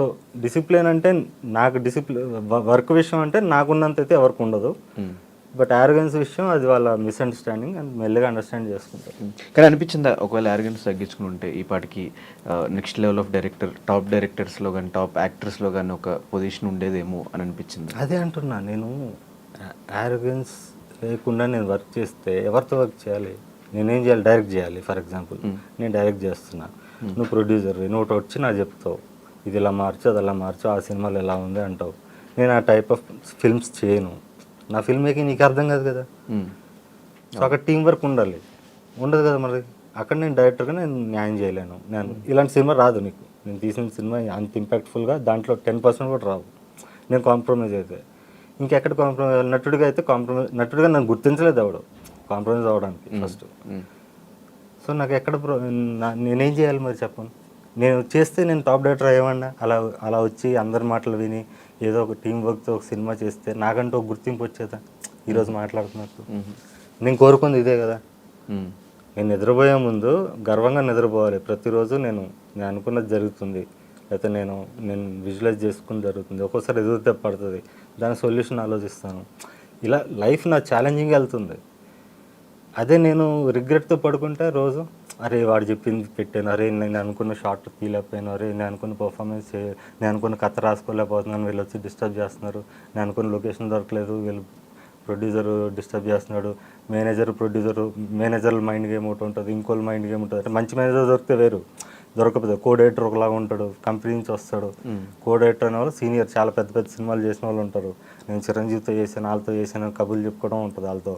So discipline అంటే నాకు work విషయం అంటే నాకున్నంత అయితే ఎవరికి ఉండదు. బట్ యారగెన్స్ విషయం అది వాళ్ళ మిస్అండర్స్టాండింగ్ అండ్ మెల్లగా అండర్స్టాండ్ చేసుకుంటారు. కానీ అనిపించిందా ఒకవేళ యారగెన్స్ తగ్గించుకుని ఉంటే ఈ పాటికి next level of director, top డైరెక్టర్స్లో కానీ టాప్ యాక్టర్స్లో కానీ ఒక పొజిషన్ ఉండేదేమో అని అనిపించింది? అదే అంటున్నా నేను, యారగెన్స్ లేకుండా నేను వర్క్ చేస్తే ఎవరితో వర్క్ చేయాలి? నేనేం చేయాలి? డైరెక్ట్ చేయాలి. ఫర్ ఎగ్జాంపుల్ నేను డైరెక్ట్ చేస్తున్నా, నువ్వు ప్రొడ్యూసర్, నువ్వు వచ్చి నాకు చెప్తావు ఇది ఇలా మార్చు అది అలా మార్చు, ఆ సినిమాలు ఎలా ఉంది అంటావు. నేను ఆ టైప్ ఆఫ్ ఫిల్మ్స్ చేయను. నా ఫిల్మ్ మేకింగ్ నీకు అర్థం కాదు కదా. సో అక్కడ టీం వర్క్ ఉండాలి, ఉండదు కదా మరి. అక్కడ నేను డైరెక్టర్గా నేను న్యాయం చేయలేను. నేను ఇలాంటి సినిమా రాదు నీకు, నేను తీసిన సినిమా అంత ఇంపాక్ట్ఫుల్గా దాంట్లో 10% కూడా రావు. నేను కాంప్రమైజ్ అయితే ఇంకెక్కడ కాంప్రమైజ్? నటుడిగా అయితే నటుడిగా నన్ను గుర్తించలేదు ఎవడు కాంప్రమైజ్ అవ్వడానికి ఫస్ట్. సో నాకు ఎక్కడ నేనేం చేయాలి మరి చెప్పను? నేను చేస్తే నేను టాప్ డైరెక్టర్ అయ్యేవాడినా? అలా వచ్చి అందరి మాటలు విని ఏదో ఒక టీం వర్క్తో ఒక సినిమా చేస్తే నాకంటూ ఒక గుర్తింపు వచ్చేదా? ఈరోజు మాట్లాడుతున్నట్టు నేను కోరుకుంది ఇదే కదా. నేను నిద్రపోయే ముందు గర్వంగా నిద్రపోవాలి. ప్రతిరోజు నేను అనుకున్నది జరుగుతుంది, లేకపోతే నేను విజువలైజ్ చేసుకుని జరుగుతుంది. ఒక్కోసారి ఎదురుతే పడుతుంది, దాని సొల్యూషన్ ఆలోచిస్తాను. ఇలా లైఫ్ నా ఛాలెంజింగ్ వెళ్తుంది. అదే నేను రిగ్రెట్తో పడుకుంటే రోజు అరే వాడు చెప్పింది పెట్టాను, అరే నేను అనుకున్న షార్ట్ తీయలేకపోయాను, అరే నేను అనుకున్న పర్ఫార్మెన్స్ నేను అనుకున్న కథ రాసుకోలేకపోతున్నాను, వీళ్ళు వచ్చి డిస్టర్బ్ చేస్తున్నారు, నేను అనుకున్న లొకేషన్ దొరకలేదు, వీళ్ళు ప్రొడ్యూసరు డిస్టర్బ్ చేస్తున్నాడు, మేనేజర్ మైండ్ గేమ్ ఒకటి ఉంటుంది, ఇంకోళ్ళ మైండ్ గేమ్ ఉంటుంది. అంటే మంచి మేనేజర్ దొరికితే వేరు, దొరకకపోతే కోడైరెక్టర్ ఒకలాగా ఉంటాడు, కంపెనీ నుంచి వస్తాడు. కోడైరెక్టర్ అనే వాళ్ళు సీనియర్, చాలా పెద్ద పెద్ద సినిమాలు చేసిన వాళ్ళు ఉంటారు. నేను చిరంజీవితో చేశాను, వాళ్ళతో చేశాను, కబుర్లు చెప్పుకోవడం ఉంటుంది వాళ్ళతో,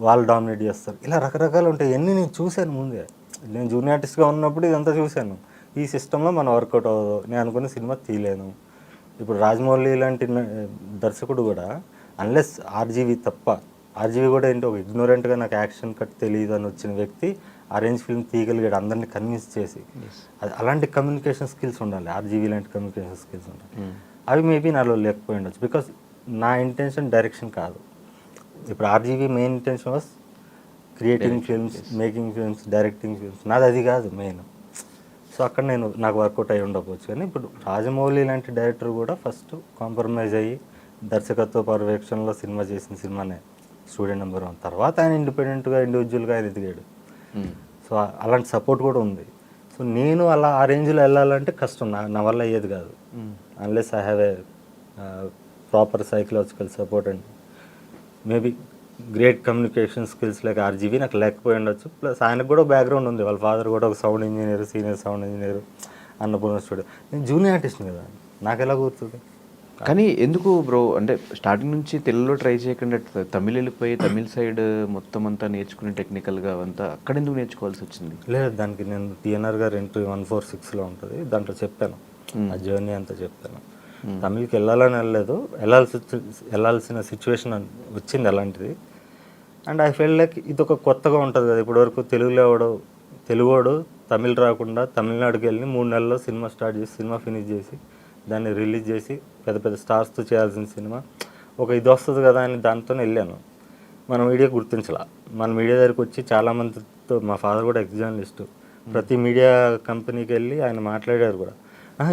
వాళ్ళు డామినేట్ చేస్తారు. ఇలా రకరకాలు ఉంటాయి. ఇవన్నీ నేను చూశాను ముందే. నేను జూనియర్ ఆర్టిస్ట్గా ఉన్నప్పుడు ఇదంతా చూశాను. ఈ సిస్టంలో మనం వర్కౌట్ అవ్వదు, నేను అనుకున్న సినిమా తీయలేను. ఇప్పుడు రాజమౌళి లాంటి దర్శకుడు కూడా అన్లెస్ ఆర్జీవి తప్ప, ఆర్జీవి కూడా ఏంటో ఒక ఇగ్నోరెంట్గా నాకు యాక్షన్ కట్ తెలియదు అని వచ్చిన వ్యక్తి అరేంజ్ ఫిల్మ్ తీయగలిగాడు, అందరినీ కన్విన్స్ చేసి. అది అలాంటి కమ్యూనికేషన్ స్కిల్స్ ఉండాలి, ఆర్జీవి లాంటి కమ్యూనికేషన్ స్కిల్స్ ఉండాలి. అవి మేబీ నాలో లేకపోయి ఉండొచ్చు, బికాస్ నా ఇంటెన్షన్ డైరెక్షన్ కాదు. ఇప్పుడు RGV main intention was creating films, making films, directing films. నాది అది కాదు మెయిన్. సో అక్కడ నాకు వర్కౌట్ అయ్యి ఉండకపోవచ్చు. కానీ ఇప్పుడు రాజమౌళి లాంటి డైరెక్టర్ కూడా ఫస్ట్ కాంప్రమైజ్ అయ్యి దర్శకత్వ పర్యవేక్షణలో సినిమా చేసిన సినిమానే స్టూడెంట్ నెంబర్ 1. తర్వాత ఆయన ఇండిపెండెంట్గా ఇండివిజువల్గా ఆయన ఎదిగాడు. సో అలాంటి సపోర్ట్ కూడా ఉంది. సో నేను అలా ఆ రేంజ్లో వెళ్ళాలంటే కష్టం, నా వల్ల అయ్యేది కాదు. Unless I have a proper psychological support and maybe great communication skills like RGV నాకు లేకపోయి ఉండొచ్చు. ప్లస్ ఆయనకు కూడా బ్యాక్గ్రౌండ్ ఉంది, వాళ్ళ ఫాదర్ కూడా ఒక sound engineer, senior sound engineer, Annapurna studio. నేను జూనియర్ ఆర్టిస్ట్ని కదా, నాకు ఎలా గుర్తుంది? కానీ ఎందుకు బ్రో అంటే స్టార్టింగ్ నుంచి తెలుగులో ట్రై చేయకుండా తమిళ వెళ్ళిపోయి తమిళ సైడ్ మొత్తం అంతా నేర్చుకుని టెక్నికల్గా అంతా అక్కడ ఎందుకు నేర్చుకోవాల్సి వచ్చింది? లేదు, దానికి నేను టీఎన్ఆర్ గారు ఎంట్రీ 146లో ఉంటుంది, దాంట్లో చెప్పాను, ఆ జర్నీ అంతా చెప్పాను. తమిళకి వెళ్ళాలని వెళ్ళలేదు, వెళ్ళాల్సిన సిచ్యువేషన్ వచ్చింది అలాంటిది. అండ్ ఐ ఫీల్ లైక్ ఇది ఒక కొత్తగా ఉంటుంది కదా. ఇప్పటివరకు తెలుగువాడు తమిళ్ రాకుండా తమిళనాడుకి వెళ్ళి 3 నెలల్లో సినిమా స్టార్ట్ చేసి సినిమా ఫినిష్ చేసి దాన్ని రిలీజ్ చేసి పెద్ద పెద్ద స్టార్స్తో చేయాల్సిన సినిమా ఒక ఇది వస్తుంది కదా అని దాంతో వెళ్ళాను. మన మీడియా గుర్తించాల. మన మీడియా దగ్గరికి వచ్చి చాలామందితో, మా ఫాదర్ కూడా ఎక్స్ జర్నలిస్టు, ప్రతి మీడియా కంపెనీకి వెళ్ళి ఆయన మాట్లాడారు కూడా,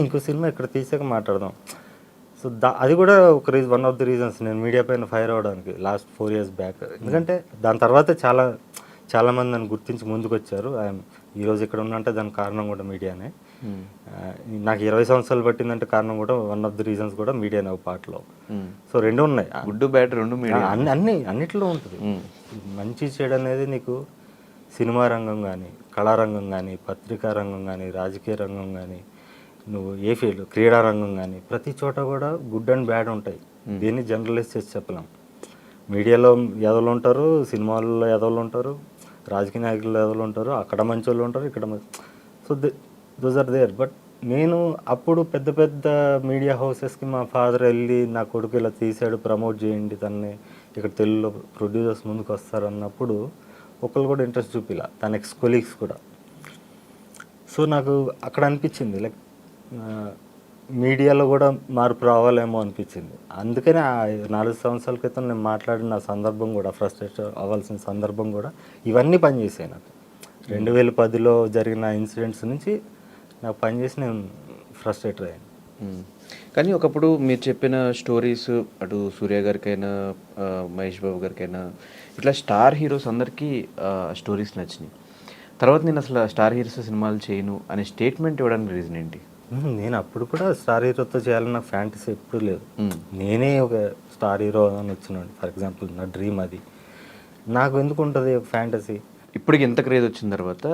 ఇంకో సినిమా ఇక్కడ తీసాక మాట్లాడదాం. సో అది కూడా ఒక వన్ ఆఫ్ ది రీజన్స్ నేను మీడియా పైన ఫైర్ అవ్వడానికి లాస్ట్ 4 years బ్యాక్. ఎందుకంటే దాని తర్వాత చాలామంది నన్ను గుర్తించి ముందుకు వచ్చారు. ఈరోజు ఇక్కడ ఉన్నంటే దానికి కారణం కూడా మీడియానే. నాకు 20 సంవత్సరాలు పట్టిందంటే కారణం కూడా వన్ ఆఫ్ ది రీజన్స్ కూడా మీడియానే ఒక పార్ట్లో. సో రెండు ఉన్నాయి, గుడ్ బ్యాడ్ రెండు మీడియా, అన్నిట్లో ఉంటుంది. మంచి చెడు అనేది నీకు సినిమా రంగం కానీ, కళారంగం కానీ, పత్రికా రంగం కానీ, రాజకీయ రంగం కానీ, నువ్వు ఏ ఫీల్డ్, క్రీడా రంగం కానీ, ప్రతి చోట కూడా గుడ్ అండ్ బ్యాడ్ ఉంటాయి. దీన్ని జనరలైజ్ చేసి చెప్పలేం. మీడియాలో ఎదవలు ఉంటారు, సినిమాల్లో ఎదవలు ఉంటారు, రాజకీయ నాయకులు ఎదవలు ఉంటారు, అక్కడ మంచి వాళ్ళు ఉంటారు, ఇక్కడ so those are there. But నేను అప్పుడు పెద్ద పెద్ద మీడియా హౌసెస్కి మా ఫాదర్ వెళ్ళి నా కొడుకు ఇలా తీసాడు, ప్రమోట్ చేయండి తనని, ఇక్కడ తెలుగులో ప్రొడ్యూసర్స్ ముందుకు వస్తారు అన్నప్పుడు ఒకళ్ళు కూడా ఇంట్రెస్ట్ చూపిలా, తన ఎక్స్ కొలీగ్స్ కూడా. సో నాకు అక్కడ అనిపించింది లైక్ మీడియాలో కూడా మార్పు రావాలేమో అనిపించింది. అందుకనే 4 సంవత్సరాల క్రితం నేను మాట్లాడిన సందర్భం కూడా, ఫ్రస్ట్రేట్ అవ్వాల్సిన సందర్భం కూడా ఇవన్నీ పనిచేసాయి నాకు. 2010లో జరిగిన ఇన్సిడెంట్స్ నుంచి నాకు పనిచేసి నేను ఫ్రస్ట్రేట్ అయ్యాను. కానీ ఒకప్పుడు మీరు చెప్పిన స్టోరీస్ అటు సూర్య గారికైనా మహేష్ బాబు గారికైనా ఇట్లా స్టార్ హీరోస్ అందరికీ స్టోరీస్ నచ్చినాయి. తర్వాత నేను అసలు స్టార్ హీరోస్ సినిమాలు చేయను అనే స్టేట్మెంట్ ఇవ్వడానికి రీజన్ ఏంటి? నేను అప్పుడు కూడా స్టార్ హీరోతో చేయాలని నాకు ఫ్యాంటసీ ఎప్పుడు లేదు. నేనే ఒక స్టార్ హీరో అని వచ్చినాడు. ఫర్ ఎగ్జాంపుల్ నా డ్రీమ్ అది. నాకు ఎందుకు ఉంటుంది ఒక ఫ్యాంటసీ? ఇప్పటికి ఎంత క్రేజ్ వచ్చిన తర్వాత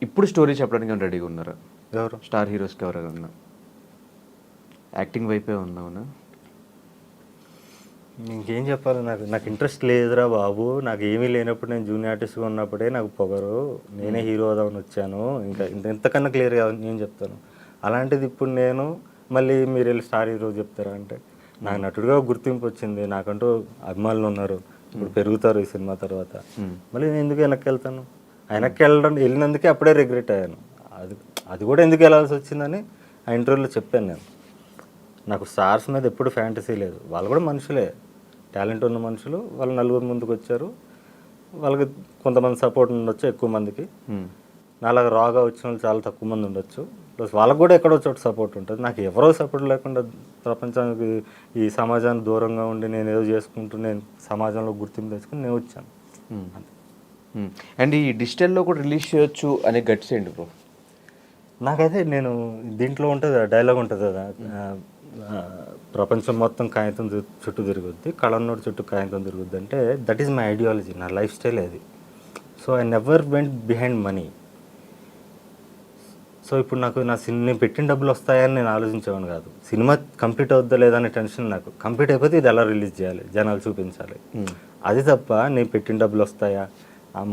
ఇప్పుడు స్టోరీ చెప్పడానికి రెడీగా ఉన్నారా? ఎవరు స్టార్ హీరోస్కి ఎవరైనా యాక్టింగ్ వైపే ఉన్నావునా? ఇంకేం చెప్పాలి, నాకు ఇంట్రెస్ట్ లేదురా బాబు. నాకు ఏమీ లేనప్పుడు నేను జూనియర్ ఆర్టిస్ట్గా ఉన్నప్పుడే నాకు పొగరు, నేనే హీరో అవుదామని వచ్చాను. ఇంకా ఇంతకన్నా క్లియర్గా నేను చెప్తాను. అలాంటిది ఇప్పుడు నేను మళ్ళీ మీరు వెళ్ళి స్టార్ హీరో చెప్తారా అంటే, నాకు నటుడిగా గుర్తింపు వచ్చింది, నాకంటూ అభిమానులు ఉన్నారు, ఇప్పుడు పెరుగుతారు ఈ సినిమా తర్వాత. మళ్ళీ నేను ఎందుకు వెనక్కి వెళ్తాను? వెనక్కి వెళ్ళినందుకే అప్పుడే రిగ్రెట్ అయ్యాను. అది కూడా ఎందుకు వెళ్ళాల్సి వచ్చిందని ఆ ఇంటర్వ్యూలో చెప్పాను నేను. నాకు స్టార్స్ మీద ఎప్పుడు ఫ్యాంటసీ లేదు. వాళ్ళు కూడా మనుషులే, టాలెంట్ ఉన్న మనుషులు. వాళ్ళు నలుగురు ముందుకు వచ్చారు, వాళ్ళకి కొంతమంది సపోర్ట్ ఉండొచ్చు, ఎక్కువ మందికి. నాలాగా రాగా వచ్చిన వాళ్ళు చాలా తక్కువ మంది ఉండొచ్చు. ప్లస్ వాళ్ళకు కూడా ఎక్కడో చోట సపోర్ట్ ఉంటుంది. నాకు ఎవరో సపోర్ట్ లేకుండా ప్రపంచానికి ఈ సమాజానికి దూరంగా ఉండి నేను ఏదో చేసుకుంటూ నేను సమాజంలో గుర్తింపు తెచ్చుకుని నేను వచ్చాను. అండ్ ఈ డిజిటల్లో కూడా రిలీజ్ చేయొచ్చు అనే గట్స్ ఏంటి బ్రో? నాకైతే నేను దీంట్లో ఉంటుంది డైలాగ్ ఉంటుంది కదా, ప్రపంచం మొత్తం కాగితం చుట్టూ తిరుగుద్ది, కళన్నోడు చుట్టూ కాగితం తిరుగుద్ది అంటే దట్ ఈస్ మై ఐడియాలజీ, నా లైఫ్ స్టైల్ అది. So I never went behind money. So ఇప్పుడు నాకు నేను పెట్టిన డబ్బులు వస్తాయని నేను ఆలోచించేవాను కాదు. సినిమా కంప్లీట్ అవుద్దా లేదా అనే టెన్షన్ నాకు. కంప్లీట్ అయిపోతే ఇది ఎలా రిలీజ్ చేయాలి, జనాలు చూపించాలి, అది తప్ప నేను పెట్టిన డబ్బులు వస్తాయా,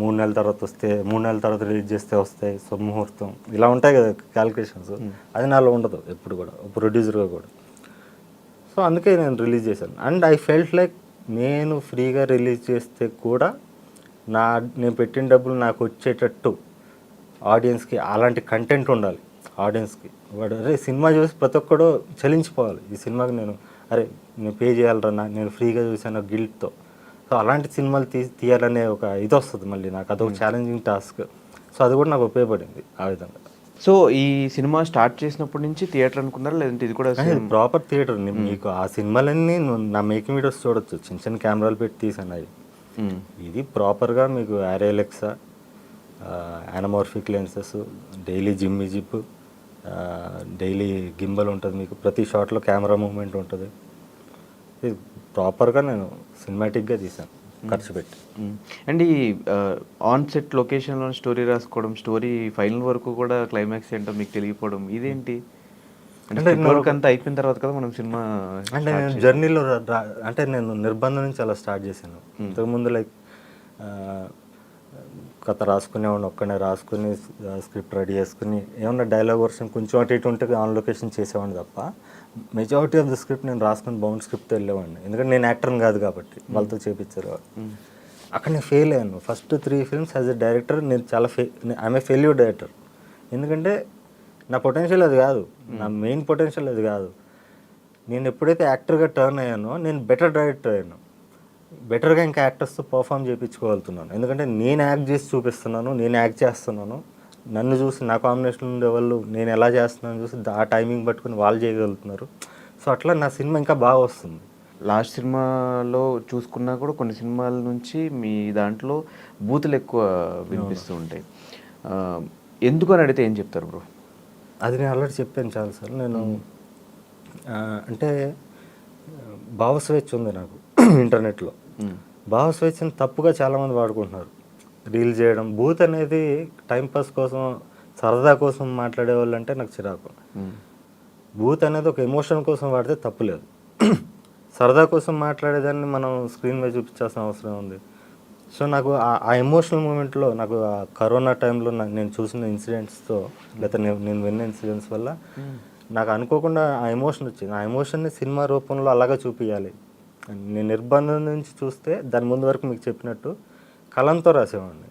3 నెలల తర్వాత వస్తే 3 నెలల తర్వాత రిలీజ్ చేస్తే వస్తాయి, ముహూర్తం ఇలా ఉంటాయి కదా క్యాలిక్యులేషన్స్. అది నాలో ఉండదు ఎప్పుడు కూడా, ప్రొడ్యూసర్గా కూడా. సో అందుకే నేను రిలీజ్ చేశాను. అండ్ ఐ ఫెల్ట్ లైక్ నేను ఫ్రీగా రిలీజ్ చేస్తే కూడా నేను పెట్టిన డబ్బులు నాకు వచ్చేటట్టు ఆడియన్స్కి అలాంటి కంటెంట్ ఉండాలి. ఆడియన్స్కి వాడు అరే సినిమా చూసి ప్రతి ఒక్కడు చలించిపోవాలి, ఈ సినిమాకి నేను పే చేయాలరా, నేను ఫ్రీగా చూసాను గిల్ట్తో. సో అలాంటి సినిమాలు తీయాలనే ఒక ఇది వస్తుంది మళ్ళీ నాకు, అదొక ఛాలెంజింగ్ టాస్క్. సో అది కూడా నాకు ఉపయోగపడింది ఆ విధంగా. సో ఈ సినిమా స్టార్ట్ చేసినప్పటి నుంచి థియేటర్ అనుకున్నారా, లేదంటే ఇది కూడా ప్రాపర్ థియేటర్? మీకు ఆ సినిమాలన్నీ నా మేకింగ్ వీడియోస్ చూడొచ్చు, చిన్న చిన్న కెమెరాలు పెట్టి తీసాను అవి. ఇది ప్రాపర్గా మీకు ఆర్ఎల్ఎక్సా, anamorphic lenses, daily Jimmy Jib, daily gimbal ఉంటుంది మీకు, ప్రతి షాట్లో కెమెరా మూవ్మెంట్ ఉంటుంది. ఇది ప్రాపర్గా నేను సినిమాటిక్గా తీసాను ఖర్చు పెట్టి. అండ్ ఈ ఆన్ సెట్ లొకేషన్లో స్టోరీ రాసుకోవడం, స్టోరీ ఫైనల్ వరకు కూడా క్లైమాక్స్ ఏంటో మీకు తెలియకపోవడం, ఇదేంటి? అంటే అంతా అయిపోయిన తర్వాత కదా మనం సినిమా అంటే నేను జర్నీలో అంటే నేను నిర్బంధం నుంచి అలా స్టార్ట్ చేశాను. ఇంతకుముందు లైక్ కథ రాసుకునేవాడిని, ఒక్కనే రాసుకుని స్క్రిప్ట్ రెడీ చేసుకుని ఏమన్నా డైలాగ్ వర్షన్ కొంచెం అటు ఇటు ఉంటే ఆన్ లొకేషన్ చేసేవాడిని తప్ప మెజారిటీ ఆఫ్ ద స్క్రిప్ట్ నేను రాసుకుని బౌండ్ స్క్రిప్ట్తో వెళ్ళేవాడిని. ఎందుకంటే నేను యాక్టర్ని కాదు కాబట్టి వాళ్ళతో చేపించారు. అక్కడ నేను ఫెయిల్ అయ్యాను. First 3 films as a director నేను చాలా ఐఎమ్ ఏ ఫెయిల్యూర్ డైరెక్టర్. ఎందుకంటే నా పొటెన్షియల్ అది కాదు, నా మెయిన్ పొటెన్షియల్ అది కాదు. నేను ఎప్పుడైతే యాక్టర్గా టర్న్ అయ్యానో నేను బెటర్ డైరెక్టర్ అయ్యాను. బెటర్గా ఇంకా యాక్టర్స్తో పర్ఫామ్ చేయించుకోగలుగుతున్నాను. ఎందుకంటే నేను యాక్ట్ చేసి చూపిస్తున్నాను, నేను యాక్ట్ చేస్తున్నాను. నన్ను చూసి నా కాంబినేషన్ ఉండేవాళ్ళు నేను ఎలా చేస్తున్నాను చూసి ఆ టైమింగ్ పట్టుకుని వాళ్ళు చేయగలుగుతున్నారు. సో అట్లా నా సినిమా ఇంకా బాగా వస్తుంది. లాస్ట్ సినిమాలో చూసుకున్నా కూడా కొన్ని సినిమాల నుంచి మీ దాంట్లో బూతులు ఎక్కువ వినిపిస్తూ ఉంటాయి. ఎందుకు అని అడిగితే ఏం చెప్తారు బ్రో? అది నేను ఆల్రెడీ చెప్పాను చాలాసార్లు. నేను అంటే భావస్వేచ్ఛ ఉంది నాకు ఇంటర్నెట్లో. భావస్వేచ్ఛను తప్పుగా చాలామంది వాడుకుంటున్నారు. రీల్ చేయడం, బూత్ అనేది టైంపాస్ కోసం సరదా కోసం మాట్లాడే వాళ్ళు అంటే నాకు చిరాకు. బూత్ అనేది ఒక ఎమోషన్ కోసం వాడితే తప్పులేదు. సరదా కోసం మాట్లాడేదాన్ని మనం స్క్రీన్ మీద చూపించాల్సిన అవసరం ఉంది. సో నాకు ఆ ఎమోషనల్ మూమెంట్లో నాకు ఆ కరోనా టైంలో నేను చూసిన ఇన్సిడెంట్స్తో లేకపోతే నేను విన్న ఇన్సిడెంట్స్ వల్ల నాకు అనుకోకుండా ఆ ఎమోషన్ వచ్చింది. ఆ ఎమోషన్ని సినిమా రూపంలో అలాగా చూపించాలి. నేను నిర్బంధం నుంచి చూస్తే దాని ముందు వరకు మీకు చెప్పినట్టు కలంతో రాసేవాడిని.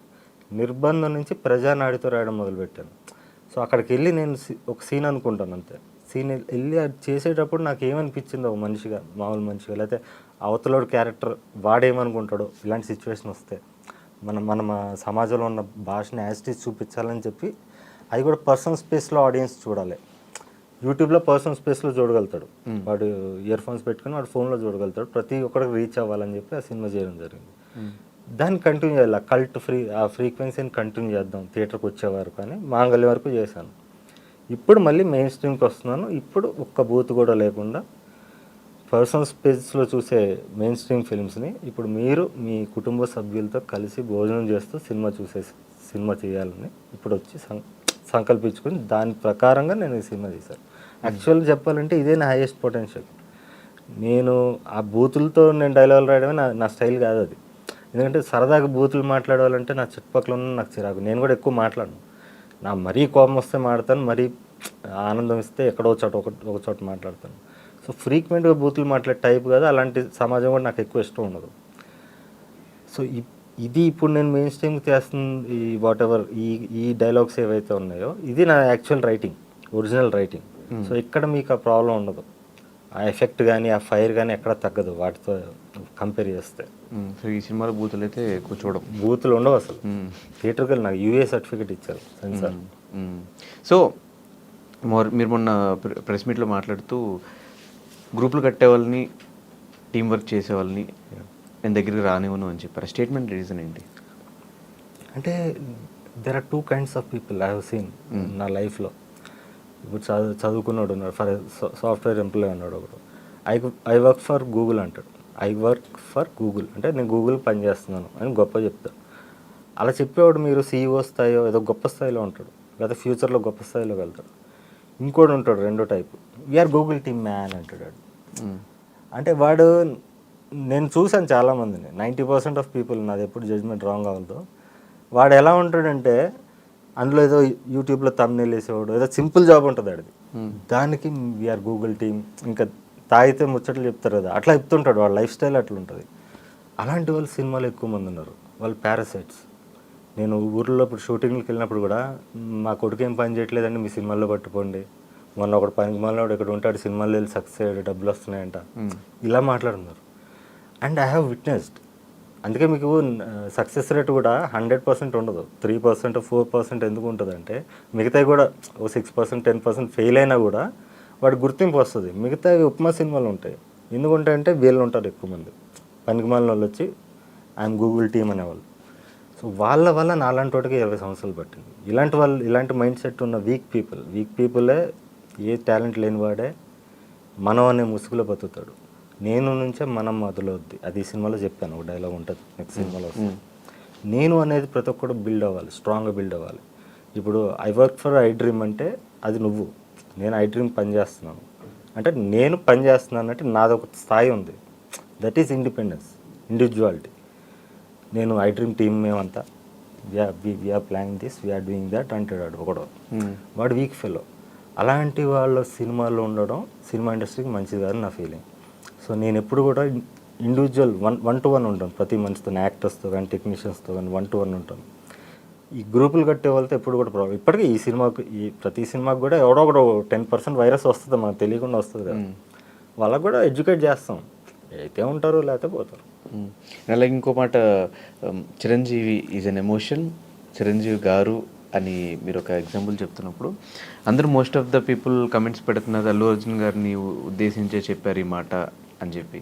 నిర్బంధం నుంచి ప్రజానాడితో రాయడం మొదలుపెట్టాను. సో అక్కడికి వెళ్ళి నేను ఒక సీన్ అనుకుంటాను అంతే. సీన్ వెళ్ళి అది చేసేటప్పుడు నాకు ఏమనిపించిందో ఒక మనిషిగా, మామూలు మనిషిగా, లేకపోతే అవతలోడు క్యారెక్టర్ వాడేమనుకుంటాడో ఇలాంటి సిచ్యువేషన్ వస్తే మన సమాజంలో ఉన్న భాషని యాజిటీస్ చూపించాలని చెప్పి అది కూడా పర్సనల్ స్పేస్లో ఆడియన్స్ చూడాలి. యూట్యూబ్లో పర్సనల్ స్పేస్లో చూడగలుగుతాడు, వాడు ఇయర్ ఫోన్స్ పెట్టుకుని వాడు ఫోన్లో చూడగలుగుతాడు, ప్రతి ఒక్కరికి రీచ్ అవ్వాలని చెప్పి ఆ సినిమా చేయడం జరిగింది. దాన్ని కంటిన్యూ చేయాలి, ఆ ఫ్రీక్వెన్సీని కంటిన్యూ చేద్దాం థియేటర్కి వచ్చేవారు, కానీ మాంగళ్య వరకు చేశాను. ఇప్పుడు మళ్ళీ మెయిన్ స్ట్రీమ్కి వస్తున్నాను. ఇప్పుడు ఒక్క బూత్ కూడా లేకుండా పర్సనల్ స్పేస్లో చూసే మెయిన్ స్ట్రీమ్ ఫిల్మ్స్ని ఇప్పుడు మీరు మీ కుటుంబ సభ్యులతో కలిసి భోజనం చేస్తూ సినిమా చేయాలని ఇప్పుడు వచ్చి సంకల్పించుకుని దాని ప్రకారంగా నేను ఈ సినిమా తీశాను. యాక్చువల్గా చెప్పాలంటే ఇదే నా హైయెస్ట్ పొటెన్షియల్. నేను ఆ బూతులతో నేను డైలాగులు రాయడమే నా స్టైల్ కాదు అది. ఎందుకంటే సరదాగా బూతులు మాట్లాడాలంటే నా చుట్టుపక్కల ఉన్న నాకు చిరాకు, నేను కూడా ఎక్కువ మాట్లాడను. నా మరీ కోపం వస్తే మాట్లాడతాను, మరీ ఆనందం ఇస్తే ఎక్కడో చోట ఒక చోట మాట్లాడతాను. సో ఫ్రీక్వెంట్గా బూతులు మాట్లాడే టైప్ కాదు, అలాంటి సమాజం కూడా నాకు ఎక్కువ ఇష్టం ఉండదు. సో ఇది ఇప్పుడు నేను మెయిన్ స్ట్రీమ్కి చేస్తుంది వాట్ ఎవర్ ఈ డైలాగ్స్ ఏవైతే ఉన్నాయో ఇది నా actual writing, original writing. So ఇక్కడ మీకు ఆ ప్రాబ్లం ఉండదు, ఆ ఎఫెక్ట్ కానీ ఆ ఫైర్ కానీ ఎక్కడ తగ్గదు వాటితో కంపేర్ చేస్తే. సో ఈ సినిమాలో బూతులు అయితే ఎక్కువ చూడడం, బూతులు ఉండవు అసలు. థియేటర్కి వెళ్ళి నాకు యూఏ సర్టిఫికేట్ ఇచ్చారు సెన్సార్. సో మీరు మొన్న ప్రెస్ మీట్లో మాట్లాడుతూ గ్రూపులు కట్టే వాళ్ళని, టీం వర్క్ చేసే వాళ్ళని నేను దగ్గరికి రానివ్వను అని చెప్పారు. స్టేట్మెంట్ రీజన్ ఏంటి? అంటే there are 2 kinds of people I have seen నా లైఫ్లో. ఇప్పుడు చదువుకున్నాడు ఉన్నాడు, సాఫ్ట్వేర్ ఎంప్లాయ్ ఉన్నాడు ఒకడు, ఐ వర్క్ ఫర్ గూగుల్ అంటాడు. ఐ వర్క్ ఫర్ గూగుల్ అంటే నేను గూగుల్ పనిచేస్తున్నాను అని గొప్ప చెప్తాను. అలా చెప్పేవాడు మీరు CEO స్థాయిలో ఏదో గొప్ప స్థాయిలో ఉంటాడు, లేదా ఫ్యూచర్లో గొప్ప స్థాయిలోకి వెళ్తాడు. ఇంకోటి ఉంటాడు రెండో type, we are Google team man అంటాడు. అంటే వాడు, నేను చూశాను చాలామందిని, 90% ఆఫ్ పీపుల్, నాది ఎప్పుడు జడ్జ్మెంట్ రాంగ్ అవ్వదు. వాడు ఎలా ఉంటాడంటే అందులో ఏదో యూట్యూబ్లో తమ్నెయిల్ వేసేవాడు, ఏదో సింపుల్ జాబ్ ఉంటుంది వాడిది, దానికి వీఆర్ గూగుల్ టీమ్, ఇంకా తాగితే ముచ్చట్లు చెప్తారు కదా అట్లా చెప్తుంటాడు. వాళ్ళ లైఫ్ స్టైల్ అట్లా ఉంటుంది. అలాంటి వాళ్ళు సినిమాలో ఎక్కువ మంది ఉన్నారు, వాళ్ళు పారాసైట్స్. నేను ఊర్లో ఇప్పుడు షూటింగ్కి వెళ్ళినప్పుడు కూడా మా కొడుకు ఏం పని చేయట్లేదండి మీ సినిమాల్లో పట్టుకోండి, మొన్న ఒకటి పనికి మళ్ళీ ఇక్కడ ఉంటాడు సినిమాల్లో వెళ్ళి సక్సెస్ అయ్యాడు డబ్బులు వస్తున్నాయంట, ఇలా మాట్లాడుతున్నారు. And I have witnessed. అందుకే మీకు సక్సెస్ రేట్ కూడా 100% ఉండదు, 3% 4% ఎందుకు ఉంటుందంటే మిగతావి కూడా ఓ 6% 10% ఫెయిల్ అయినా కూడా వాడి గుర్తింపు వస్తుంది. మిగతా ఉప్మా సినిమాలు ఉంటాయి, ఎందుకుంటాయంటే వీళ్ళు ఉంటారు ఎక్కువ మంది పనికి మాలిన వాళ్ళు వచ్చి ఐఎమ్ గూగుల్ టీమ్ అనేవాళ్ళు. సో వాళ్ళ వల్ల నాలాంటి వాటికి 20 సంవత్సరాలు పట్టింది. ఇలాంటి మైండ్ సెట్ ఉన్న వీక్ పీపులే, ఏ టాలెంట్ లేని వాడే మనం అనే ముసుగులో బతుకుతాడు. నేను నుంచే మనం మొదలవుద్ది, అది ఈ సినిమాలో చెప్పాను, ఒక డైలాగ్ ఉంటుంది నెక్స్ట్ సినిమాలో వస్తుంది. నేను అనేది ప్రతి ఒక్కరు బిల్డ్ అవ్వాలి, స్ట్రాంగ్గా బిల్డ్ అవ్వాలి. ఇప్పుడు I work for I dream అంటే అది నువ్వు, నేను ఐ డ్రీమ్ పని చేస్తున్నాను అంటే నేను పని చేస్తున్నాను అంటే నాది ఒక స్థాయి ఉంది, దట్ ఈస్ ఇండిపెండెన్స్, ఇండివిజువాలిటీ. నేను ఐ డ్రీమ్ టీమ్ మేమంతా we are planning this, we are doing that అంటాడు ఒకడు, వాడు వీక్ ఫెలో. అలాంటి వాళ్ళ సినిమాల్లో ఉండడం సినిమా ఇండస్ట్రీకి మంచిది కాదు నా ఫీలింగ్. సో నేను ఎప్పుడు కూడా ఇండివిజువల్ 1-to-1 ఉంటాను ప్రతి మనిషితో, యాక్టర్స్తో కానీ టెక్నీషియన్స్తో కానీ 1-to-1 ఉంటాను. ఈ గ్రూపులు కట్టే వాళ్ళతో ఎప్పుడు కూడా ప్రాబ్లం. ఇప్పటికీ ప్రతి సినిమాకి కూడా ఎవడో ఒకడు 10% వైరస్ వస్తుంది, మనకు తెలియకుండా వస్తుంది కదా, వాళ్ళకు కూడా ఎడ్యుకేట్ చేస్తాం, అయితే ఉంటారు లేకపోతే పోతారు. అలాగే ఇంకో మాట, Chiranjeevi is an emotion, Chiranjeevi గారు అని మీరు ఒక ఎగ్జాంపుల్ చెప్తున్నప్పుడు అందరూ most of the people comments పెడుతున్నారు అల్లు అర్జున్ గారిని ఉద్దేశించే చెప్పారు ఈ మాట అని చెప్పి.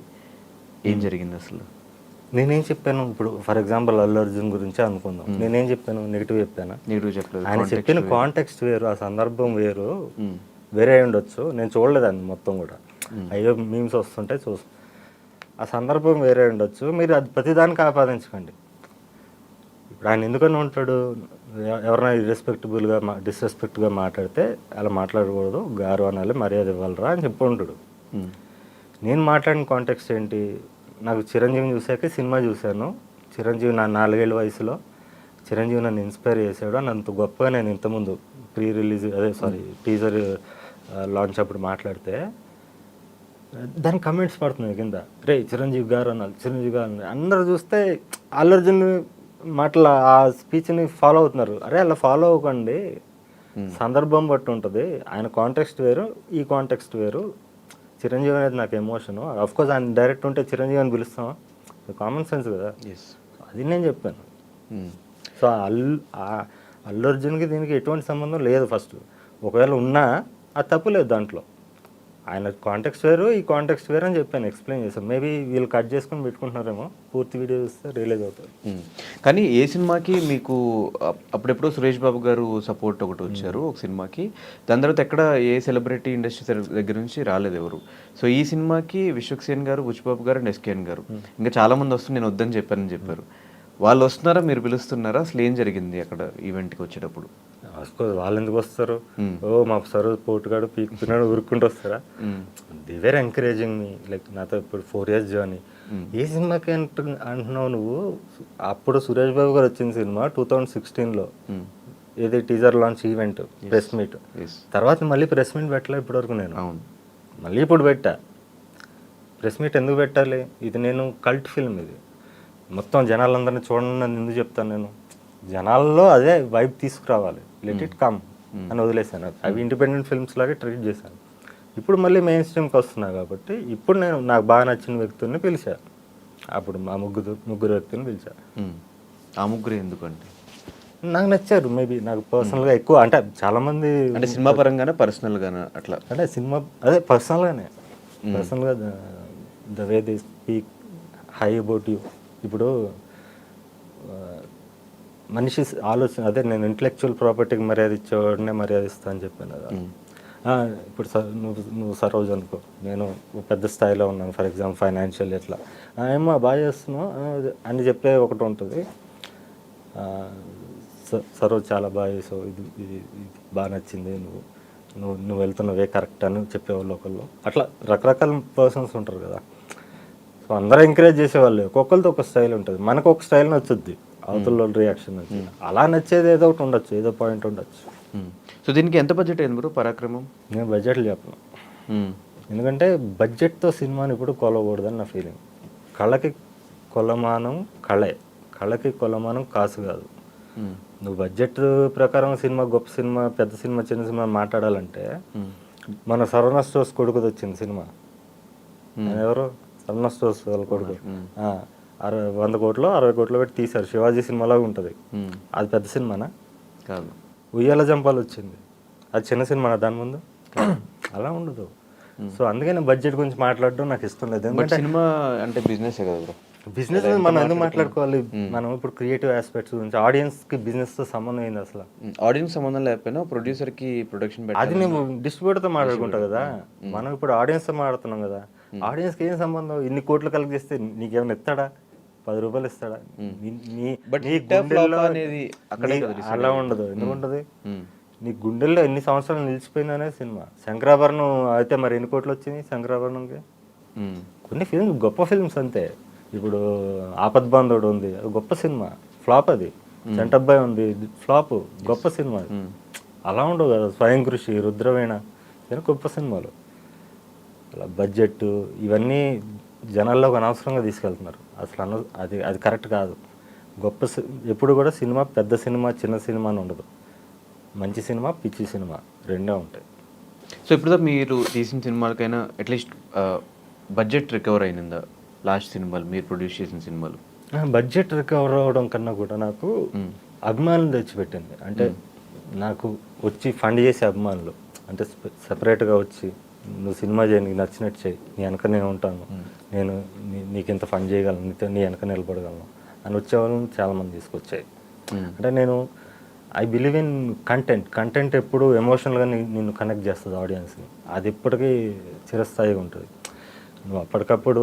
ఏం జరిగింది అసలు? నేనేం చెప్పాను? ఇప్పుడు ఫర్ ఎగ్జాంపుల్ అల్లు అర్జున్ గురించి అనుకుందాం, నేనేం చెప్పాను? నెగిటివ్ చెప్పాను? నెగిటివ్ చెప్పలేదు. ఆయన చెప్పిన కాంటెక్స్ట్ వేరు, ఆ సందర్భం వేరు, వేరే అయి ఉండొచ్చు. నేను చూడలేదండి మొత్తం కూడా, అయ్యో మీమ్స్ వస్తుంటాయి ఆ సందర్భం వేరే ఉండొచ్చు. మీరు అది ప్రతిదానికి ఆపాదించకండి. ఇప్పుడు ఆయన ఎందుకని ఉంటాడు, ఎవరైనా డిస్రెస్పెక్ట్గా మాట్లాడితే అలా మాట్లాడకూడదు, గారు అనాలి, మర్యాద ఇవ్వాలరా అని చెప్పి ఉంటాడు. నేను మాట్లాడిన కాంటెక్స్ట్ ఏంటి? నాకు చిరంజీవిని చూసాక సినిమా చూశాను, చిరంజీవి నా 4 ఏళ్ళ వయసులో చిరంజీవి నన్ను ఇన్స్పైర్ చేశాడు అని అంత గొప్పగా నేను ఇంతకుముందు టీజర్ లాంచ్ అప్పుడు మాట్లాడితే దానికి కమెంట్స్ పడుతున్నాయి కింద, రే చిరంజీవి గారు అన్నారు, చిరంజీవి గారు అన్నారు. అందరూ చూస్తే అల్లు అర్జున్ మాటలు ఆ స్పీచ్ని ఫాలో అవుతున్నారు. అరే అలా ఫాలో అవ్వకండి, సందర్భం బట్టి ఉంటుంది. ఆయన కాంటెక్స్ట్ వేరు, ఈ కాంటెక్స్ట్ వేరు. చిరంజీవి అనేది నాకు ఎమోషను. అఫ్కోర్స్ ఆయన డైరెక్ట్ ఉంటే చిరంజీవి అని పిలుస్తాం, కామన్ సెన్స్ కదా, అది నేను చెప్పాను. సో అల్లు అర్జున్కి దీనికి ఎటువంటి సంబంధం లేదు. ఫస్ట్ ఒకవేళ ఉన్నా అది తప్పులేదు దాంట్లో. ఆయన కాంటెక్స్ట్ వేరు, ఈ కాంటెక్స్ట్ వేరు అని చెప్పాను, ఎక్స్ప్లెయిన్ చేశాను. మేబీ వీళ్ళు కట్ చేసుకొని పెట్టుకుంటున్నారేమో, పూర్తి వీడియో చూస్తే రియలైజ్ అవుతారు. కానీ ఏ సినిమాకి మీకు అప్పుడెప్పుడు సురేష్ బాబు గారు సపోర్ట్ ఒకటి వచ్చారు ఒక సినిమాకి, దాని తర్వాత ఎక్కడ ఏ సెలబ్రిటీ ఇండస్ట్రీ దగ్గర నుంచి రాలేదు ఎవరు. సో ఈ సినిమాకి విశ్వక్సేన్ గారు, బుచ్చిబాబు గారు అండ్ ఎస్కేఎన్ గారు, ఇంకా చాలా మంది వస్తుంది, నేను వద్దని చెప్పానని చెప్పారు. వాళ్ళు వస్తున్నారా, మీరు పిలుస్తున్నారా, అసలు ఏం జరిగింది అక్కడ ఈవెంట్కి వచ్చేటప్పుడు? వాళ్ళు ఎందుకు వస్తారు? ఓ మా సార్ పోటుగాడు పీకుతున్నాడు ఊరుకుంటూ వస్తారా? The where encouraging me, like నాతో ఇప్పుడు 4 years జర్నీ. ఏ సినిమాకి అంటున్నావు నువ్వు? అప్పుడు సురేష్ బాబు గారు వచ్చిన సినిమా 2016లో, ఏది teaser launch event, press meet. తర్వాత మళ్ళీ ప్రెస్ మీట్ పెట్టలే ఇప్పటివరకు నేను. మళ్ళీ ఇప్పుడు పెట్టా. ప్రెస్ మీట్ ఎందుకు పెట్టాలి? ఇది నేను కల్ట్ ఫిల్మ్, ఇది మొత్తం జనాలందరినీ చూడండి అని ఎందుకు చెప్తాను నేను? జనాల్లో అదే వైబ్ తీసుకురావాలి, లెట్ ఇట్ కమ్ అని వదిలేసాను. అవి ఇండిపెండెంట్ ఫిల్మ్స్ లాగే ట్రీట్ చేశాను. ఇప్పుడు మళ్ళీ మెయిన్ స్ట్రీమ్కి వస్తున్నా కాబట్టి ఇప్పుడు నేను నాకు బాగా నచ్చిన వ్యక్తుల్ని పిలిచా. అప్పుడు మా ముగ్గురు వ్యక్తులను పిలిచా. ఆ ముగ్గురు ఎందుకంటే నాకు నచ్చారు. మేబీ నాకు పర్సనల్గా ఎక్కువ, అంటే చాలామంది అంటే సినిమా పరంగానే పర్సనల్గానే అట్లా, అంటే సినిమా అదే పర్సనల్గా the way they speak high about you. ఇప్పుడు మనిషి ఆలోచన అదే, నేను ఇంటలెక్చువల్ ప్రాపర్టీకి మర్యాద ఇచ్చేవాడినే మర్యాద ఇస్తా అని చెప్పాను కదా. ఇప్పుడు నువ్వు సరోజ్ అనుకో, నేను పెద్ద స్థాయిలో ఉన్నాను, ఫర్ ఎగ్జాంపుల్ ఫైనాన్షియల్, ఎట్లా ఏమో బాగా చేస్తున్నావు అని చెప్పే ఒకటి ఉంటుంది. సరోజ్ చాలా బాగా చేసావు, ఇది బాగా నచ్చింది, నువ్వు వెళ్తున్నవే కరెక్ట్ అని చెప్పేవాళ్ళు ఒకళ్ళు. అట్లా రకరకాల పర్సన్స్ ఉంటారు కదా. సో అందరూ ఎంకరేజ్ చేసేవాళ్ళు. ఒక్కొక్కరితో ఒక స్టైల్ ఉంటుంది, మనకు ఒక స్టైల్ నచ్చుద్ది, అవతల రియాక్షన్ నచ్చింది. అలా నచ్చేది ఏదో ఒకటి ఉండొచ్చు, ఏదో పాయింట్ ఉండొచ్చు. సో దీనికి ఎంత బడ్జెట్ అయింది బ్రో పరాక్రమం? నేను బడ్జెట్లు చెప్పను, ఎందుకంటే బడ్జెట్తో సినిమాని ఇప్పుడు కొలవకూడదని నా ఫీలింగ్. కళకి కొలమానం కళకి కొలమానం కాసు కాదు. నువ్వు బడ్జెట్ ప్రకారం సినిమా, గొప్ప సినిమా, పెద్ద సినిమా, చిన్న సినిమా మాట్లాడాలంటే, మన సరవణ స్టోర్స్ కొడుకుది వచ్చింది సినిమా. ఎవరు? సరవణ స్టోర్స్ వాళ్ళ కొడుకు. 100 కోట్లు 60 కోట్లు పెట్టి తీశారు, శివాజీ సినిమాలాగా ఉంటుంది. అది పెద్ద సినిమానా? కాదు. ఉయ్యాల జంపాలు వచ్చింది, అది చిన్న సినిమానా దాని ముందు? అలా ఉండదు. సో అందుకని బడ్జెట్ గురించి మాట్లాడడం నాకు ఇష్టం లేదు. ఎందుకంటే సినిమా అంటే బిజినెస్ కదా బ్రో. బిజినెస్ మనం ఎందుకు మాట్లాడుకోవాలి? మనం ఇప్పుడు క్రియేటివ్ ఆస్పెక్ట్స్ గురించి, ఆడియన్స్కి బిజినెస్తో సంబంధం ఏంది అసలు? ఆడియన్స్ సంబంధం లేకపోయినా ప్రొడ్యూసర్కి ప్రొడక్షన్ అది నేను డిస్ట్రిబ్యూటర్తో మాట్లాడుకుంటా కదా. మనం ఇప్పుడు ఆడియన్స్తో మాట్లాడుతున్నాం కదా. ఆడియన్స్కి ఏం సంబంధం? ఇన్ని కోట్లు కలెక్ట్ చేస్తే నీకేమైనా ఇస్తాడా? 10 రూపాయలు ఇస్తాడా? అలా ఉండదు. ఎందుకు ఉంటుంది? నీ గుండెల్లో ఎన్ని సంవత్సరాలు నిలిచిపోయింది అనేది సినిమా. శంకరాభరణం అయితే మరి ఎన్ని కోట్లు వచ్చినాయి శంకరాభరణంకి? కొన్ని ఫిల్మ్స్ గొప్ప ఫిల్మ్స్ అంతే. ఇప్పుడు ఆపద్ బాంధవుడు ఉంది, అది గొప్ప సినిమా, ఫ్లాప్. అది చంటబ్బాయి ఉంది, ఫ్లాప్, గొప్ప సినిమా. అలా ఉండవు కదా. స్వయం కృషి, రుద్రవీణ, ఇవన్నీ గొప్ప సినిమాలు. అలా బడ్జెట్ ఇవన్నీ జనాల్లోకి అనవసరంగా తీసుకెళ్తున్నారు. అసలు అది కరెక్ట్ కాదు. గొప్ప ఎప్పుడు కూడా సినిమా పెద్ద సినిమా, చిన్న సినిమా అని ఉండదు. మంచి సినిమా, పిచ్చి సినిమా రెండే ఉంటాయి. సో ఇప్పుడు మీరు తీసిన సినిమాలకైనా అట్లీస్ట్ బడ్జెట్ రికవర్ అయినందా? లాస్ట్ సినిమాలు మీరు ప్రొడ్యూస్ చేసిన సినిమాలు బడ్జెట్ రికవర్ అవ్వడం కన్నా కూడా నాకు అభిమానులు తెచ్చిపెట్టింది. అంటే నాకు వచ్చి ఫండ్ చేసే అభిమానులు, అంటే సెపరేట్గా వచ్చి నువ్వు సినిమా చేయి, నీకు నచ్చినట్టు చేయి, నీ వెనక నేను ఉంటాను, నేను నీకు ఇంత ఫండ్ చేయగలను, నీ వెనక నిలబడగలను అని వచ్చేవాళ్ళని చాలామంది తీసుకొచ్చాయి. అంటే నేను ఐ బిలీవ్ ఇన్ కంటెంట్ ఎప్పుడు ఎమోషనల్గా నిన్ను కనెక్ట్ చేస్తుంది ఆడియన్స్ని. అది ఇప్పటికీ చిరస్థాయిగా ఉంటుంది. నువ్వు అప్పటికప్పుడు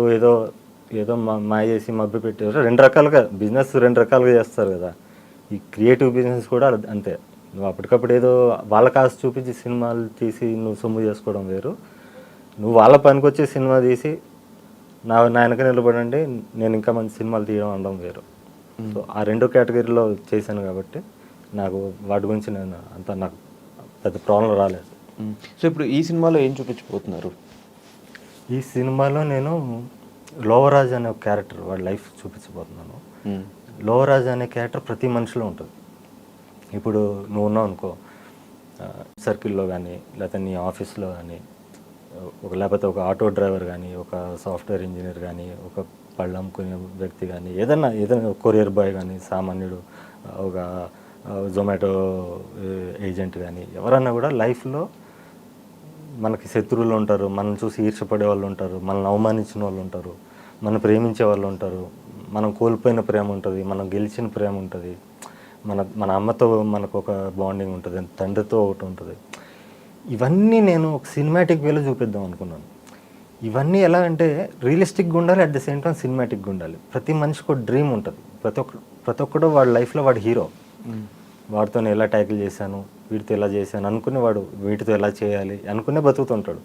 ఏదో మాయ చేసి మభ్య పెట్టారు. 2 రకాలుగా బిజినెస్ 2 రకాలుగా చేస్తారు కదా. ఈ క్రియేటివ్ బిజినెస్ కూడా అంతే. నువ్వు అప్పటికప్పుడు ఏదో వాళ్ళ కాసు చూపించి సినిమాలు తీసి నువ్వు సొమ్ము చేసుకోవడం వేరు. నువ్వు వాళ్ళ పనికి వచ్చే సినిమా తీసి నా వెనక నిలబడండి, నేను ఇంకా మంచి సినిమాలు తీయడం అనడం వేరు. సో ఆ 2 కేటగిరీలో చేశాను కాబట్టి నాకు వాటి గురించి నాకు పెద్ద ప్రాబ్లం రాలేదు. సో ఇప్పుడు ఈ సినిమాలో ఏం చూపించబోతున్నారు? ఈ సినిమాలో నేను లోవరాజ్ అనే ఒక క్యారెక్టర్, వాడి లైఫ్ చూపించబోతున్నాను. లోవరాజ్ అనే క్యారెక్టర్ ప్రతి మనిషిలో ఉంటుంది. ఇప్పుడు నువ్వు ఉన్నావు అనుకో, సర్కిల్లో కానీ, లేకపోతే నీ ఆఫీస్లో కానీ, లేకపోతే ఒక ఆటో డ్రైవర్ కానీ, ఒక సాఫ్ట్వేర్ ఇంజనీర్ కానీ, ఒక పళ్ళు అమ్ముకునే వ్యక్తి కానీ, ఏదైనా కొరియర్ బాయ్ కానీ, సామాన్యుడు, ఒక జొమాటో ఏజెంట్ కానీ, ఎవరన్నా కూడా లైఫ్లో మనకి శత్రువులు ఉంటారు, మనం చూసి ఈర్షపడే వాళ్ళు ఉంటారు, మనల్ని అవమానించిన వాళ్ళు ఉంటారు, మనం ప్రేమించే వాళ్ళు ఉంటారు, మనం కోల్పోయిన ప్రేమ ఉంటుంది, మనం గెలిచిన ప్రేమ ఉంటుంది, మన అమ్మతో మనకు ఒక బాండింగ్ ఉంటుంది, తండ్రితో ఒకటి ఉంటుంది. ఇవన్నీ నేను ఒక సినిమాటిక్ వేలో చూపిద్దాం అనుకున్నాను. ఇవన్నీ ఎలా అంటే రియలిస్టిక్గా ఉండాలి, అట్ ద సేమ్ టైం సినిమాటిక్గా ఉండాలి. ప్రతి మనిషికి ఒక డ్రీమ్ ఉంటుంది, ప్రతి ఒక్కడు వాడి లైఫ్లో వాడు హీరో. వాడితో నేను ఎలా ట్యాకిల్ చేశాను, వీటితో ఎలా చేశాను అనుకుని వాడు వీటితో ఎలా చేయాలి అనుకునే బతుకుతుంటాడు.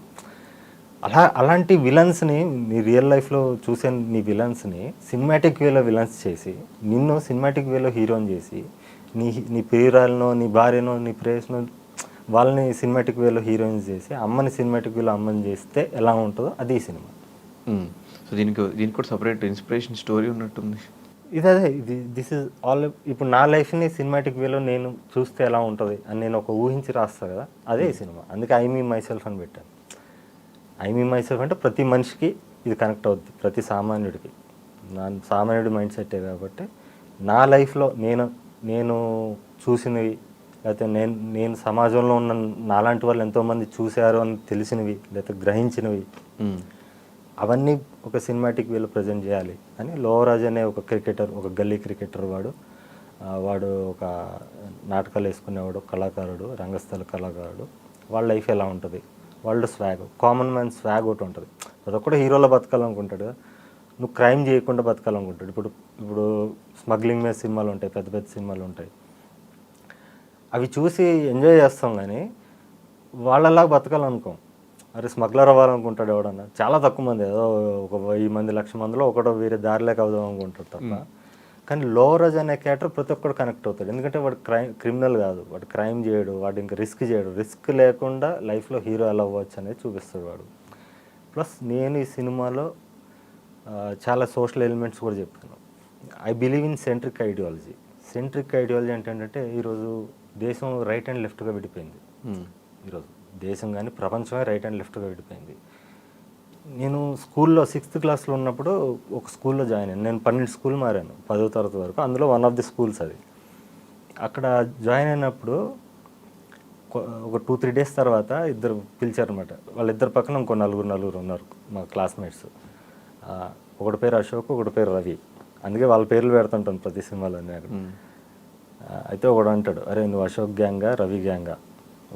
అలాంటి విలన్స్ని నీ రియల్ లైఫ్లో చూసే నీ విలన్స్ని సినిమాటిక్ వేలో విలన్స్ చేసి నిన్ను సినిమాటిక్ వేలో హీరోని చేసి నీ ప్రియురాలనో నీ భార్యనో నీ ప్రేయస్నో వాళ్ళని సినిమాటిక్ వేలో హీరోయిన్స్ చేసి అమ్మని సినిమాటిక్ వేలో అమ్మని చేస్తే ఎలా ఉంటుందో అది ఈ సినిమా. సో దీనికి కూడా సపరేట్ ఇన్స్పిరేషన్ స్టోరీ ఉన్నట్టుంది. This is all. ఇప్పుడు నా లైఫ్ని సినిమాటిక్ వేలో నేను చూస్తే ఎలా ఉంటుంది అని నేను ఒక ఊహించి రాస్తాను కదా, అదే ఈ సినిమా. అందుకే ఐ మీ మై సెల్ఫ్ అని పెట్టాను. ఐ మీ మై సెల్ఫ్ అంటే ప్రతి మనిషికి ఇది కనెక్ట్ అవుద్ది, ప్రతి సామాన్యుడికి. నా సామాన్యుడి మైండ్ సెట్టే కాబట్టి నా లైఫ్లో నేను చూసినవి, లేకపోతే నేను సమాజంలో ఉన్న నాలాంటి వాళ్ళు ఎంతోమంది చూశారు అని తెలిసినవి లేకపోతే గ్రహించినవి అవన్నీ ఒక సినిమాటిక్ వేలో ప్రజెంట్ చేయాలి అని లోవరాజ్ అనే ఒక క్రికెటర్, ఒక గల్లీ క్రికెటర్, వాడు ఒక నాటకాలు వేసుకునేవాడు, కళాకారుడు, రంగస్థల కళాకారుడు. వాళ్ళ లైఫ్ ఎలా ఉంటుంది, వాళ్ళ స్వాగ్, కామన్ మ్యాన్ స్వాగ్ ఒకటి ఉంటుంది. అదొక్కడే హీరోలో బతకాలనుకుంటాడు కదా, నువ్వు క్రైమ్ చేయకుండా బతకాలనుకుంటాడు. ఇప్పుడు స్మగ్లింగ్ మీద సినిమాలు ఉంటాయి, పెద్ద పెద్ద సినిమాలు ఉంటాయి, అవి చూసి ఎంజాయ్ చేస్తాం కానీ వాళ్ళలాగా బతకాలనుకోం. అరే స్మగ్లర్ అవ్వాలనుకుంటాడు ఎవడన్నా, చాలా తక్కువ మంది, ఏదో ఒక 1000 మంది 1,00,000 మందిలో ఒకటో వేరే దారిలోకి అవుదాం అనుకుంటాడు తప్ప. కానీ లోవరాజ్ అనే క్యారెక్టర్ ప్రతి ఒక్కడు కనెక్ట్ అవుతాడు. ఎందుకంటే వాడు క్రిమినల్ కాదు, వాడు క్రైమ్ చేయడు, వాడు ఇంకా రిస్క్ చేయడు. రిస్క్ లేకుండా లైఫ్లో హీరో ఎలా అవ్వచ్చు అనేది చూపిస్తాడు వాడు. ప్లస్ నేను ఈ సినిమాలో చాలా సోషల్ ఎలిమెంట్స్ కూడా చెప్పాను. I believe in centric ideology. Centric ideology అంటే ఈరోజు దేశం రైట్ అండ్ లెఫ్ట్గా విడిపోయింది. ఈరోజు దేశం కానీ ప్రపంచమే రైట్ అండ్ లెఫ్ట్గా విడిపోయింది. నేను స్కూల్లో 6th క్లాస్లో ఉన్నప్పుడు ఒక స్కూల్లో జాయిన్ అయ్యాను. నేను 12 స్కూల్ మారాను 10వ తరగతి వరకు, అందులో వన్ ఆఫ్ ది స్కూల్స్ అది. అక్కడ జాయిన్ అయినప్పుడు ఒక 2-3 డేస్ తర్వాత ఇద్దరు పిలిచారనమాట. వాళ్ళిద్దరు పక్కన ఇంకో నలుగురు ఉన్నారు మా క్లాస్మేట్స్. ఒకటి పేరు అశోక్, ఒకటి పేరు రవి. అందుకే వాళ్ళ పేర్లు పెడుతుంటాను ప్రతి సినిమాలో నేను. అయితే ఒకడు అంటాడు, అరే నువ్వు అశోక్ గ్యాంగా రవి గ్యాంగా,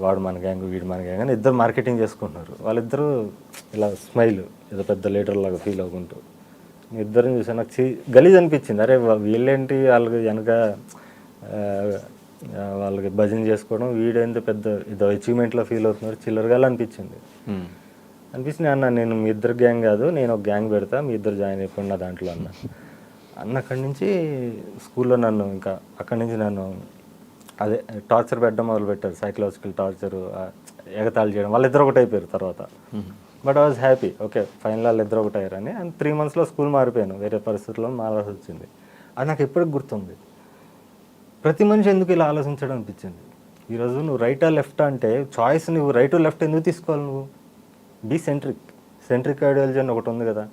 వాడు మన గ్యాంగ్ వీడు మన గ్యాంగ్ అని ఇద్దరు మార్కెటింగ్ చేసుకుంటున్నారు. వాళ్ళిద్దరూ ఇలా స్మైల్ ఏదో పెద్ద లీడర్ లాగా ఫీల్ అవుకుంటూ ఇద్దరిని చూసాను. నాకు గలీజ్ అనిపించింది. అరే వీళ్ళేంటి వాళ్ళకి వెనక వాళ్ళకి భజన చేసుకోవడం, వీడేంత పెద్ద ఏదో అచీవ్మెంట్లో ఫీల్ అవుతున్నారు, చిల్లరగా అనిపించింది. అన్న నేను మీ ఇద్దరు గ్యాంగ్ కాదు, నేను ఒక గ్యాంగ్ పెడతా, మీ ఇద్దరు జాయిన్ అయిపోయిన నా దాంట్లో అన్న అక్కడి నుంచి స్కూల్లో నన్ను ఇంకా అక్కడి నుంచి నన్ను అదే టార్చర్ పెట్టడం మొదలుపెట్టారు. సైకలాజికల్ టార్చర్, ఎగతాళి చేయడం. వాళ్ళిద్దరు ఒకటి అయిపోయారు తర్వాత. But I was happy, okay final వాళ్ళిద్దరు ఒకటి అయ్యారని. అండ్ 3 monthsలో స్కూల్ మారిపోయాను, వేరే పరిస్థితుల్లో మారాల్సి వచ్చింది. అది నాకు ఎప్పటికి గుర్తుంది. ప్రతి మనిషి ఎందుకు ఇలా ఆలోచించడం అనిపించింది. ఈరోజు నువ్వు రైటా లెఫ్టా అంటే చాయిస్ నువ్వు రైట్ లెఫ్ట్ ఎందుకు తీసుకోవాలి? నువ్వు బీ సెంట్రిక్ ఐడియాలజీ అని ఒకటి ఉంది కదా.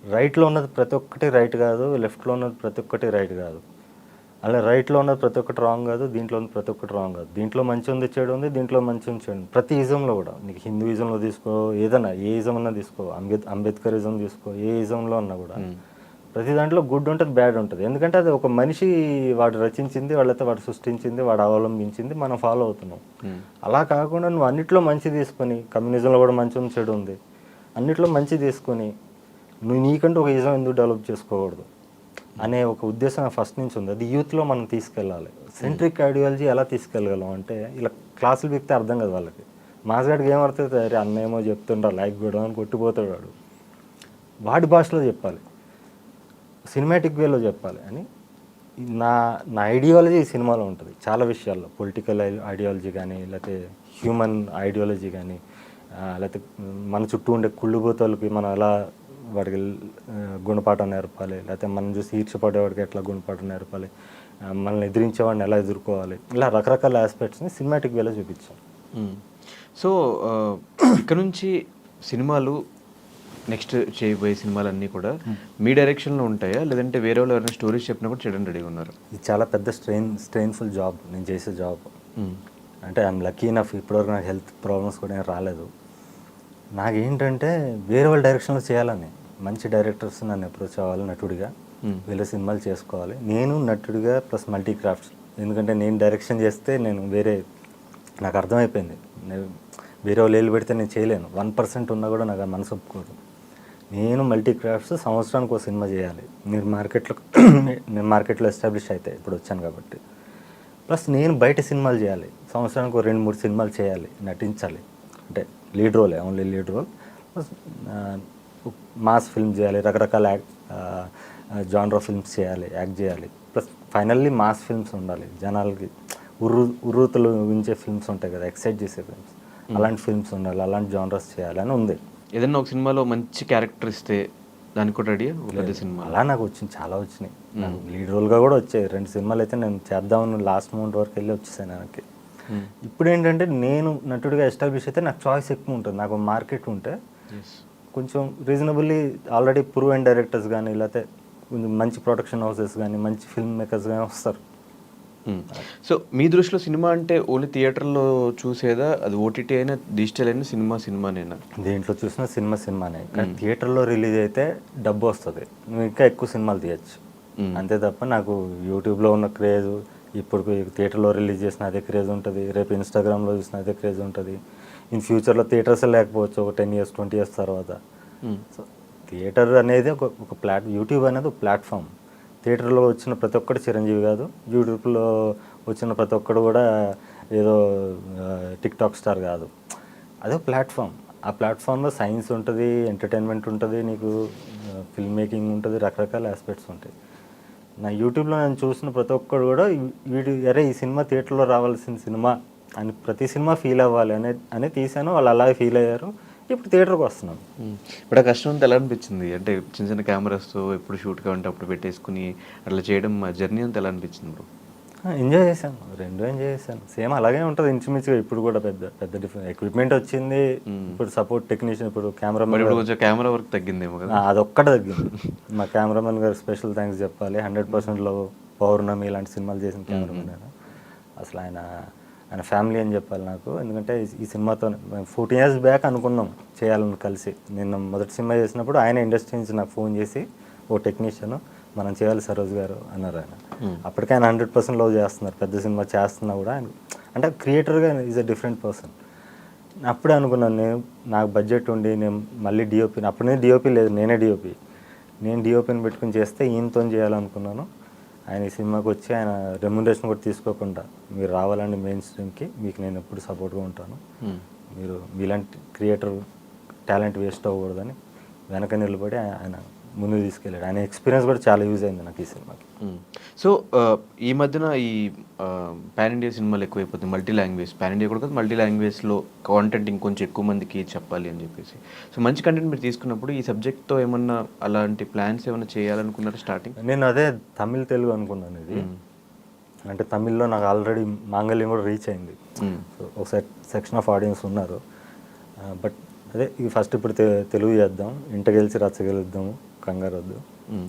రైట్లో ఉన్నది ప్రతి ఒక్కటి రైట్ కాదు, లెఫ్ట్లో ఉన్నది ప్రతి ఒక్కటి రైట్ కాదు. అలా రైట్లో ఉన్నది ప్రతి ఒక్కటి రాంగ్ కాదు, దీంట్లో ఉన్నది ప్రతి ఒక్కటి రాంగ్ కాదు. దీంట్లో మంచి ఉంది, చెడు ఉంది, దీంట్లో మంచి ఉంది, చెడు ఉంది. ప్రతి ఇజంలో కూడా నీకు హిందూయిజంలో తీసుకో, ఏదైనా ఏ ఇజం అన్నా తీసుకో, అంబేద్కరిజం తీసుకో, ఏ ఇజంలో అన్నా కూడా ప్రతి దాంట్లో గుడ్ ఉంటుంది, బ్యాడ్ ఉంటుంది. ఎందుకంటే అది ఒక మనిషి వాడు రచించింది, వాళ్ళైతే వాడు సృష్టించింది, వాడు అవలంబించింది, మనం ఫాలో అవుతున్నాం. అలా కాకుండా నువ్వు అన్నిట్లో మంచి తీసుకొని, కమ్యూనిజంలో కూడా మంచి ఉంది, చెడు ఉంది, అన్నిట్లో మంచి తీసుకొని నువ్వు నీకంటూ ఒక ఇజం ఎందుకు డెవలప్ చేసుకోకూడదు అనే ఒక ఉద్దేశం ఫస్ట్ నుంచి ఉంది. అది యూత్లో మనం తీసుకెళ్ళాలి. సెంట్రిక్ ఐడియాలజీ ఎలా తీసుకెళ్ళగలం అంటే ఇలా క్లాసులు బిక్తే అర్థం కదా వాళ్ళకి. మాస్గాడికి ఏమర్థం, అరే అన్నేమో చెప్తుంటారు లైక్ కూడా అని కొట్టిపోతాడు వాడు. వాడి భాషలో చెప్పాలి, సినిమాటిక్ వేలో చెప్పాలి అని నా ఐడియాలజీ ఈ సినిమాలో ఉంటుంది. చాలా విషయాల్లో పొలిటికల్ ఐడియాలజీ కానీ, లేకపోతే హ్యూమన్ ఐడియాలజీ కానీ, లేకపోతే మన చుట్టూ ఉండే కుళ్ళుబోతలకి మనం ఎలా వాడికి గుణపాఠం నేర్పాలి, లేకపోతే మనం చూసి ఈర్చపడేవాడికి ఎట్లా గుణపాఠం నేర్పాలి, మనల్ని ఎదిరించేవాడిని ఎలా ఎదుర్కోవాలి, ఇలా రకరకాల ఆస్పెక్ట్స్ని సినిమాటిక్ వేలో చూపించాం. సో ఇక్కడ నుంచి సినిమాలు నెక్స్ట్ చేయబోయే సినిమాలన్నీ కూడా మీ డైరెక్షన్లో ఉంటాయా, లేదంటే వేరే వాళ్ళు ఎవరైనా స్టోరీస్ చెప్పినా కూడా చేయడం రెడీగా ఉన్నారు? ఇది చాలా పెద్ద స్ట్రెయిన్ఫుల్ జాబ్ నేను చేసే జాబ్. అంటే ఐఎమ్ లక్కీ ఇనఫ్, ఇప్పటివరకు నాకు హెల్త్ ప్రాబ్లమ్స్ కూడా ఏం రాలేదు. నాకేంటంటే వేరే వాళ్ళ డైరెక్షన్లో చేయాలని, మంచి డైరెక్టర్స్ నన్ను అప్రోచ్ అవ్వాలి నటుడిగా, వీళ్ళ సినిమాలు చేసుకోవాలి, నేను నటుడిగా ప్లస్ మల్టీ క్రాఫ్ట్స్. ఎందుకంటే నేను డైరెక్షన్ చేస్తే నాకు అర్థమైపోయింది, వేరే వాళ్ళు వేలు పెడితే నేను చేయలేను, 1% ఉన్నా కూడా నాకు మనసు ఒప్పుకోదు. నేను మల్టీ క్రాఫ్ట్స్ సంవత్సరానికి ఒక సినిమా చేయాలి, నేను మార్కెట్లో ఎస్టాబ్లిష్ అయితే ఇప్పుడు వచ్చాను కాబట్టి. ప్లస్ నేను బయట సినిమాలు చేయాలి, సంవత్సరానికి 2-3 సినిమాలు చేయాలి, నటించాలి, అంటే లీడ్ రోలే, only lead role. Plus mass film చేయాలి, రకరకాల జానర్ ఫిల్మ్స్ చేయాలి, యాక్ట్ చేయాలి. ప్లస్ ఫైనల్లీ మాస్ ఫిల్మ్స్ ఉండాలి, జనాలకి ఉర్రూతలు ఊహించే ఫిల్మ్స్ ఉంటాయి కదా, ఎక్సైట్ చేసే ఫిల్మ్స్, అలాంటి ఫిల్మ్స్ ఉండాలి, అలాంటి జానర్స్ చేయాలని ఉంది. ఏదైనా ఒక సినిమాలో మంచి క్యారెక్టర్ ఇస్తే దానికి కూడా రెడీ పెద్ద సినిమా అలా నాకు వచ్చింది, చాలా వచ్చినాయి. లీడ్ రోల్గా కూడా వచ్చాయి 2 సినిమాలు అయితే నేను చేద్దామని లాస్ట్ మూమెంట్ వరకు వెళ్ళి వచ్చేసాను వెనక్కి. ఇప్పుడు ఏంటంటే నేను నటుడిగా ఎస్టాబ్లిష్ అయితే నాకు చాయిస్ ఎక్కువ ఉంటుంది, నాకు మార్కెట్ ఉంటే కొంచెం reasonably already prove and directors కానీ, లేకపోతే కొంచెం మంచి ప్రొడక్షన్ హౌసెస్ కానీ, మంచి ఫిల్మ్ మేకర్స్ కానీ వస్తారు. సో మీ దృష్టిలో సినిమా అంటే ఓన్లీ థియేటర్లో చూసేదా, అది ఓటీటీ అయినా డిజిటల్ అయినా సినిమానేనా? దేంట్లో చూసినా సినిమానే, కానీ థియేటర్లో రిలీజ్ అయితే డబ్బు వస్తుంది, నువ్వు ఇంకా ఎక్కువ సినిమాలు తీయచ్చు. అంతే తప్ప నాకు యూట్యూబ్లో ఉన్న క్రేజ్, ఇప్పుడు థియేటర్లో రిలీజ్ చేసిన అదే క్రేజ్ ఉంటుంది, రేపు ఇన్స్టాగ్రామ్లో చూసిన అదే క్రేజ్ ఉంటుంది. ఇన్ ఫ్యూచర్లో థియేటర్స్ లేకపోవచ్చు ఒక 10 years 20 years తర్వాత. సో థియేటర్ అనేది ఒక యూట్యూబ్ అనేది ఒక ప్లాట్ఫామ్. థియేటర్లో వచ్చిన ప్రతి ఒక్కడు చిరంజీవి కాదు, యూట్యూబ్లో వచ్చిన ప్రతి ఒక్కడు కూడా ఏదో టిక్టాక్ స్టార్ కాదు. అదే ప్లాట్ఫామ్, ఆ ప్లాట్ఫామ్లో సైన్స్ ఉంటుంది, ఎంటర్టైన్మెంట్ ఉంటుంది, నీకు ఫిల్మ్ మేకింగ్ ఉంటుంది, రకరకాల ఆస్పెక్ట్స్ ఉంటాయి. నా యూట్యూబ్లో నేను చూసిన ప్రతి ఒక్కడు కూడా ఈ సినిమా థియేటర్లో రావాల్సిన సినిమా అని, ప్రతి సినిమా ఫీల్ అవ్వాలి అనే తీసాను, వాళ్ళు అలాగే ఫీల్ అయ్యారు. ఇప్పుడు థియేటర్కి వస్తున్నాం. ఇప్పుడు ఆ కష్టం అంతా ఎలా అనిపించింది? అంటే చిన్న చిన్న కెమెరాస్తో ఎప్పుడు షూట్ కావాలంటే అప్పుడు పెట్టేసుకుని అట్లా చేయడం, జర్నీ అంతా ఎలా అనిపించింది బ్రో? ఎంజాయ్ చేశాను, రెండు ఎంజాయ్ చేశాను. సేమ్ అలాగే ఉంటుంది ఇంచుమించుగా. ఇప్పుడు కూడా పెద్ద డిఫరెంట్ ఎక్విప్మెంట్ వచ్చింది, ఇప్పుడు సపోర్ట్ టెక్నీషియన్, ఇప్పుడు కెమెరామెన్, కొంచెం కెమెరా వర్క్ తగ్గిందేమో కదా? అదొక్కటే తగ్గింది. మా కెమెరామెన్ గారు స్పెషల్ థ్యాంక్స్ చెప్పాలి. 100%లో పౌర్ణమి ఇలాంటి సినిమాలు చేసిన కెమెరామెన్ ఆయన. అసలు ఆయన ఫ్యామిలీ అని చెప్పాలి నాకు. ఎందుకంటే ఈ సినిమాతో 14 years బ్యాక్ అనుకున్నాం చేయాలని కలిసి. నేను మొదటి సినిమా చేసినప్పుడు ఆయన ఇండస్ట్రీ నుంచి నాకు ఫోన్ చేసి, ఓ టెక్నీషియన్ మనం చేయాలి సరోజ్ గారు అన్నారు ఆయన. అప్పటికే ఆయన 100% లవ్ చేస్తున్నారు, పెద్ద సినిమా చేస్తున్నా కూడా ఆయన అంటే క్రియేటర్గా ఈజ్ అ డిఫరెంట్ పర్సన్. అప్పుడే అనుకున్నాను నాకు బడ్జెట్ ఉండి నేను మళ్ళీ డిఓపి, అప్పుడే డిఓపి లేదు, నేను డిఓపిని పెట్టుకుని చేస్తే ఈయనతో చేయాలనుకున్నాను. ఆయన ఈ సినిమాకి వచ్చి ఆయన రెమ్యునరేషన్ కూడా తీసుకోకుండా, మీరు రావాలండి మెయిన్ స్ట్రీమ్కి, మీకు నేను ఎప్పుడు సపోర్ట్గా ఉంటాను, మీరు మీలాంటి క్రియేటర్ టాలెంట్ వేస్ట్ అవ్వకూడదని వెనక నిలబడి ఆయన ముందుకు తీసుకెళ్ళాడు. ఆయన ఎక్స్పీరియన్స్ కూడా చాలా యూజ్ అయింది నాకు ఈ సినిమాకి. సో ఈ మధ్యన ఈ పాన్ ఇండియా సినిమాలు ఎక్కువైపోతుంది, పాన్ ఇండియా కూడా కాదు, మల్టీ లాంగ్వేజ్లో కాంటెంట్ ఇంకొంచెం ఎక్కువ మందికి చెప్పాలి అని చెప్పేసి. సో మంచి కంటెంట్ మీరు తీసుకున్నప్పుడు ఈ సబ్జెక్ట్తో ఏమన్నా అలాంటి ప్లాన్స్ ఏమైనా చేయాలనుకున్నారా స్టార్టింగ్? నేను అదే తమిళ్ తెలుగు అనుకున్నాను ఇది. అంటే తమిళ్లో నాకు ఆల్రెడీ మాంగళ్యం కూడా రీచ్ అయింది, ఒక సెక్షన్ ఆఫ్ ఆడియన్స్ ఉన్నారు. బట్ అదే ఇది ఫస్ట్ ఇప్పుడు తెలుగు చేద్దాం, ఇంట గెలిచి రచ్చ గెలుద్దాము, కంగారు వద్దు,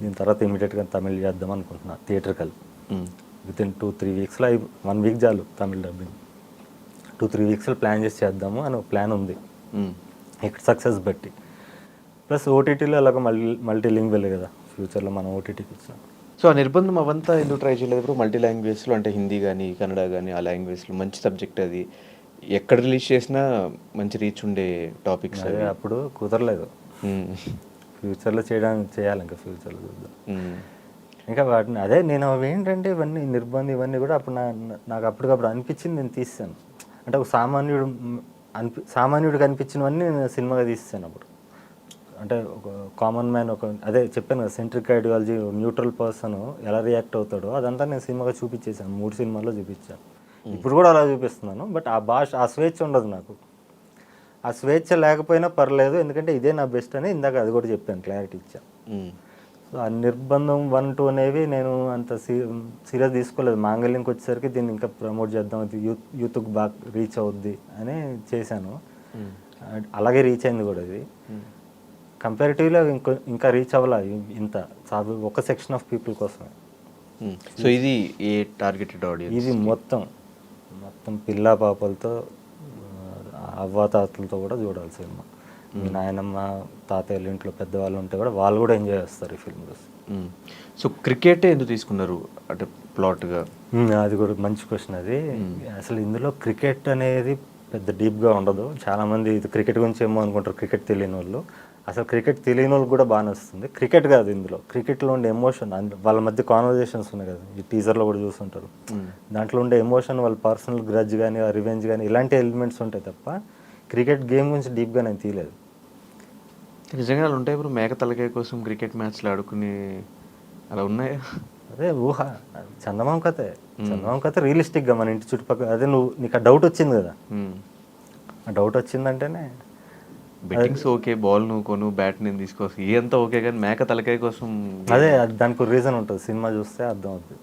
దీని తర్వాత ఇమీడియట్గా తమిళ్ చేద్దాం అనుకుంటున్నా. థియేటర్కల్ వితిన్ 2-3 weeksలో 1 week చాలు తమిళ్ డబ్బింగ్. 2-3 weeksలో ప్లాన్ చేసి చేద్దాము అని ఒక ప్లాన్ ఉంది, ఇక్కడ సక్సెస్ బట్టి. ప్లస్ ఓటీటీలో అలాగ మల్టీ లింగ్వెల్ కదా ఫ్యూచర్లో మనం ఓటీటీకి వచ్చినాం. సో ఆ నిర్బంధం అవంతా ఎందుకు ట్రై చేయలేదు ఇప్పుడు మల్టీ లాంగ్వేజ్లో? అంటే హిందీ కానీ కన్నడ కానీ ఆ లాంగ్వేజ్లో మంచి సబ్జెక్ట్, అది ఎక్కడ రిలీజ్ చేసినా మంచి రీచ్ ఉండే టాపిక్స్. అదే అప్పుడు కుదరలేదు, ఫ్యూచర్లో చేయాలి, ఇంకా ఫ్యూచర్లో చూద్దాం. ఇంకా వాటిని అదే నేను అవి ఏంటంటే ఇవన్నీ నిర్బంధం ఇవన్నీ కూడా అప్పుడు నాకు అప్పటికప్పుడు అనిపించింది, నేను తీసాను. అంటే ఒక సామాన్యుడికి అనిపించినవన్నీ నేను సినిమాగా తీసాను అప్పుడు. అంటే ఒక కామన్ మ్యాన్, అదే చెప్పాను కదా, సెంట్రిక్ ఐడియాలజీ, న్యూట్రల్ పర్సన్ ఎలా రియాక్ట్ అవుతాడో అదంతా నేను సినిమాగా చూపించేసాను, 3 సినిమాల్లో చూపించాను. ఇప్పుడు కూడా అలా చూపిస్తున్నాను. బట్ ఆ స్వేచ్ఛ ఉండదు నాకు. ఆ స్వేచ్ఛ లేకపోయినా పర్లేదు, ఎందుకంటే ఇదే నా బెస్ట్ అని ఇందాక అది కూడా చెప్పాను, క్లారిటీ ఇచ్చాను. సో ఆ నిర్బంధం 1-2 అనేవి నేను అంత సీరియస్ తీసుకోలేదు. మాంగళ్యంకి వచ్చేసరికి దీన్ని ఇంకా ప్రమోట్ చేద్దాం, అది యూత్కి బాగా రీచ్ అవుద్ది అని చేశాను. అలాగే రీచ్ అయింది కూడా. ఇది కంపారిటివ్లో ఇంకా రీచ్ అవ్వాల, ఇంత ఒక సెక్షన్ ఆఫ్ పీపుల్ కోసమే. సో ఇది ఏ టార్గెటెడ్ ఆడియన్స్? ఇది మొత్తం పిల్లా పాపలతో, అవ్వాతాతలతో కూడా చూడాలి సినిమా. మీ నాయనమ్మ తాతయ్యల ఇంట్లో పెద్దవాళ్ళు ఉంటే కూడా వాళ్ళు కూడా ఎంజాయ్ చేస్తారు ఈ ఫిల్మ్ చూసి. సో క్రికెటే ఎందుకు తీసుకున్నారు అంటే ప్లాట్గా? అది కూడా మంచి క్వశ్చన్ అది. అసలు ఇందులో క్రికెట్ అనేది పెద్ద డీప్గా ఉండదు. చాలామంది ఇది క్రికెట్ గురించి ఏమో అనుకుంటారు, క్రికెట్ తెలియని వాళ్ళు. అసలు క్రికెట్ తెలియని వాళ్ళకి కూడా బాగానే వస్తుంది. క్రికెట్ కాదు ఇందులో, క్రికెట్లో ఉండే ఎమోషన్, వాళ్ళ మధ్య కాన్వర్జేషన్స్ ఉన్నాయి కదా, ఈ టీజర్లో కూడా చూస్తుంటారు. దాంట్లో ఉండే ఎమోషన్, వాళ్ళ పర్సనల్ గ్రడ్జ్ కానీ రివెంజ్ కానీ ఇలాంటి ఎలిమెంట్స్ ఉంటాయి తప్ప క్రికెట్ గేమ్ గురించి డీప్గా నేను తీయలేదు. నిజంగా అలా ఉంటాయి ఇప్పుడు మేక తలకాయ కోసం క్రికెట్ మ్యాచ్లు ఆడుకుని అలా ఉన్నాయా? అదే ఊహ, చందమామ కథే. చందమామ కథ రియలిస్టిక్గా మన ఇంటి చుట్టుపక్కల. అదే నీకు ఆ డౌట్ వచ్చింది కదా, ఆ డౌట్ వచ్చిందంటేనే బెట్టింగ్స్ ఓకే, బాల్ నువ్వు కొను, బ్యాట్ నేను తీసుకోవచ్చు, ఇదంతా ఓకే, కానీ మేక తలకాయ కోసం అదే దానికి రీజన్ ఉంటుంది. సినిమా చూస్తే అర్థం అవుతుంది.